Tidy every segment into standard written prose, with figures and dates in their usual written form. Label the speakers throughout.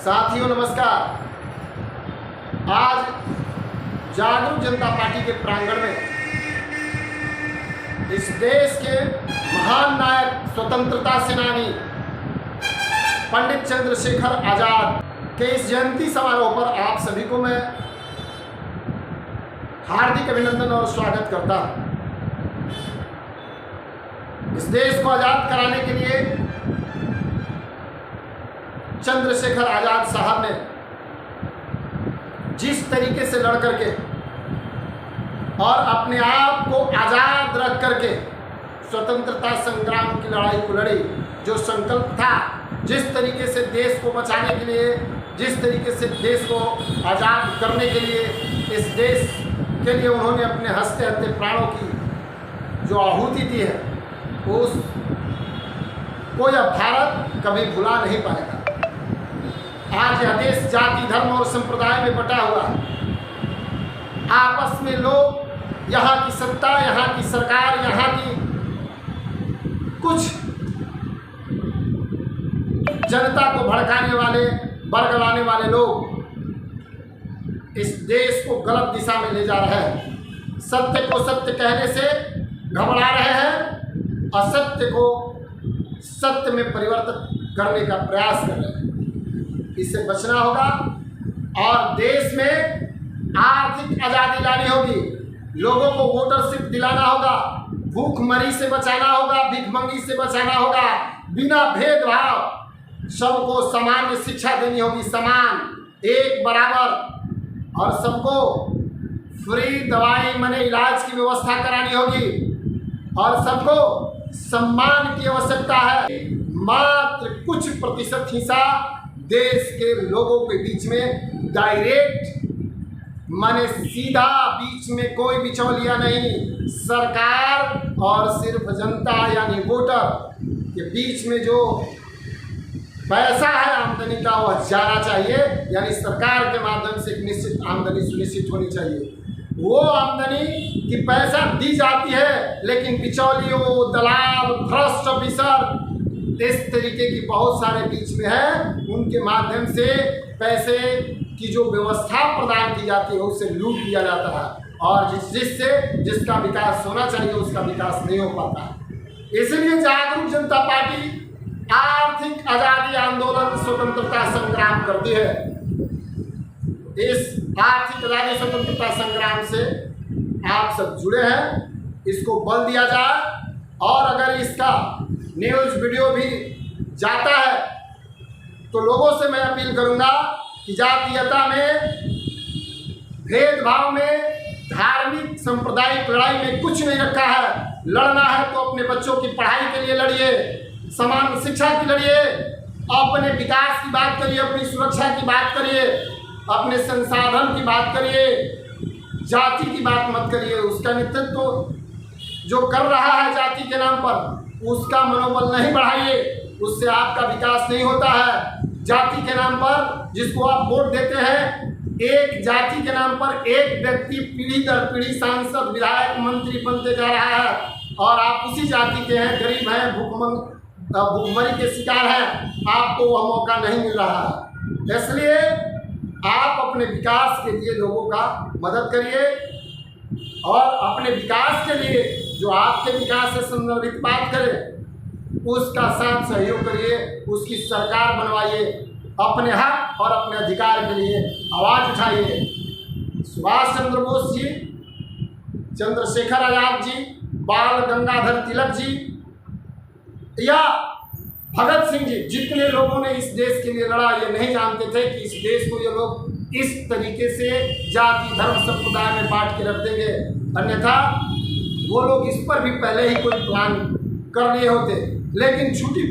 Speaker 1: साथियों नमस्कार। आज जागरूक जनता पार्टी के प्रांगण में इस देश के महान नायक स्वतंत्रता सेनानी पंडित चंद्रशेखर आजाद के इस जयंती समारोह पर आप सभी को मैं हार्दिक अभिनंदन और स्वागत करता हूं। इस देश को आजाद कराने के लिए चंद्रशेखर आजाद साहब ने जिस तरीके से लड़ करके और अपने आप को आज़ाद रख करके स्वतंत्रता संग्राम की लड़ाई को लड़ी, जो संकल्प था, जिस तरीके से देश को बचाने के लिए, जिस तरीके से देश को आज़ाद करने के लिए, इस देश के लिए उन्होंने अपने हंसते हंसते प्राणों की जो आहुति दी है, उस को यह भारत कभी भुला नहीं पाएगा। आज यह देश जाति, धर्म और संप्रदाय में बटा हुआ है। आपस में लोग यहाँ की सत्ता, यहाँ की सरकार, यहाँ की कुछ जनता को भड़काने वाले, बरगलाने वाले लोग इस देश को गलत दिशा में ले जा रहे हैं। सत्य को सत्य कहने से घबरा रहे हैं, असत्य को सत्य में परिवर्तित करने का प्रयास कर रहे हैं। इससे बचना होगा और देश में आर्थिक आज़ादी लानी होगी। लोगों को वोटरशिप दिलाना होगा, भूखमरी से बचाना होगा, भिखमंगी से बचाना होगा। बिना भेदभाव सबको समान शिक्षा देनी होगी, समान, एक बराबर, और सबको फ्री दवाई मने इलाज की व्यवस्था करानी होगी और सबको सम्मान की आवश्यकता है। मात्र कुछ प्रतिशत हिस्सा देश के लोगों के बीच में डायरेक्ट माने सीधा, बीच में कोई बिचौलिया नहीं, सरकार और सिर्फ जनता यानी वोटर के बीच में जो पैसा है आमदनी का, वह जाना चाहिए। यानी सरकार के माध्यम से एक निश्चित आमदनी सुनिश्चित होनी चाहिए। वो आमदनी की पैसा दी जाती है, लेकिन बिचौलियों, दलाल, भ्रष्ट ऑफिसर, इस तरीके की बहुत सारे बीच में है, उनके माध्यम से पैसे की जो व्यवस्था प्रदान की जाती है उससे लूट लिया जाता है और जिससे जिसका विकास होना चाहिए उसका विकास नहीं हो पाता है। इसलिए जागरूक जनता पार्टी आर्थिक आज़ादी आंदोलन, स्वतंत्रता संग्राम करती है। इस आर्थिक आज़ादी स्वतंत्रता संग्राम से आप सब जुड़े हैं, इसको बल दिया जाए और अगर इसका न्यूज़ वीडियो भी जाता है तो लोगों से मैं अपील करूंगा कि जातीयता में, भेदभाव में, धार्मिक सांप्रदायिक लड़ाई में कुछ नहीं रखा है। लड़ना है तो अपने बच्चों की पढ़ाई के लिए लड़िए, समान शिक्षा की लड़िए, अपने विकास की बात करिए, अपनी सुरक्षा की बात करिए, अपने संसाधन की बात करिए, जाति की बात मत करिए। उसका नेतृत्व जो कर रहा है जाति के नाम पर, उसका मनोबल नहीं बढ़ाइए, उससे आपका विकास नहीं होता है। जाति के नाम पर जिसको आप वोट देते हैं, एक जाति के नाम पर एक व्यक्ति पीढ़ी दर पीढ़ी सांसद, विधायक, मंत्री बनते जा रहा है और आप उसी जाति के हैं, गरीब हैं, भूखमरी के शिकार हैं, आपको वह मौका नहीं मिल रहा है। इसलिए आप अपने विकास के लिए लोगों का मदद करिए और अपने विकास के लिए जो आपके विकास से संदर्भित बात करे उसका साथ सहयोग करिए, उसकी सरकार बनवाइए, अपने हक और अपने अधिकार के लिए आवाज़ उठाइए। सुभाष चंद्र बोस जी, चंद्रशेखर आजाद जी, बाल गंगाधर तिलक जी या भगत सिंह जी, जितने लोगों ने इस देश के लिए लड़ा, ये नहीं जानते थे कि इस देश को ये लोग इस तरीके से जाति, धर्म, संप्रदाय में बांट के रख देंगे। अन्यथा वो लोग इस पर भी पहले ही कोई प्लान कर लिए होते। लेकिन छूटी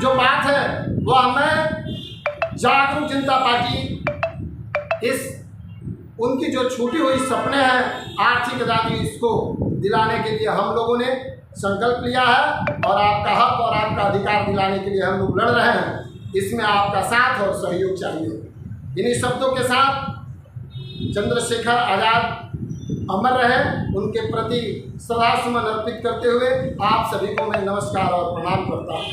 Speaker 1: जो बात है वह मैं जागरूक जनता पार्टी इस उनकी जो छूटी हुई सपने हैं आर्थिक आज़ादी, इसको दिलाने के लिए हम लोगों ने संकल्प लिया है और आपका हक और आपका अधिकार दिलाने के लिए हम लोग लड़ रहे हैं। इसमें आपका साथ और सहयोग चाहिए। इन्हीं शब्दों के साथ चंद्रशेखर आजाद अमर रहे, उनके प्रति श्रद्धा सुमन अर्पित करते हुए आप सभी को मैं नमस्कार और प्रणाम करता हूँ।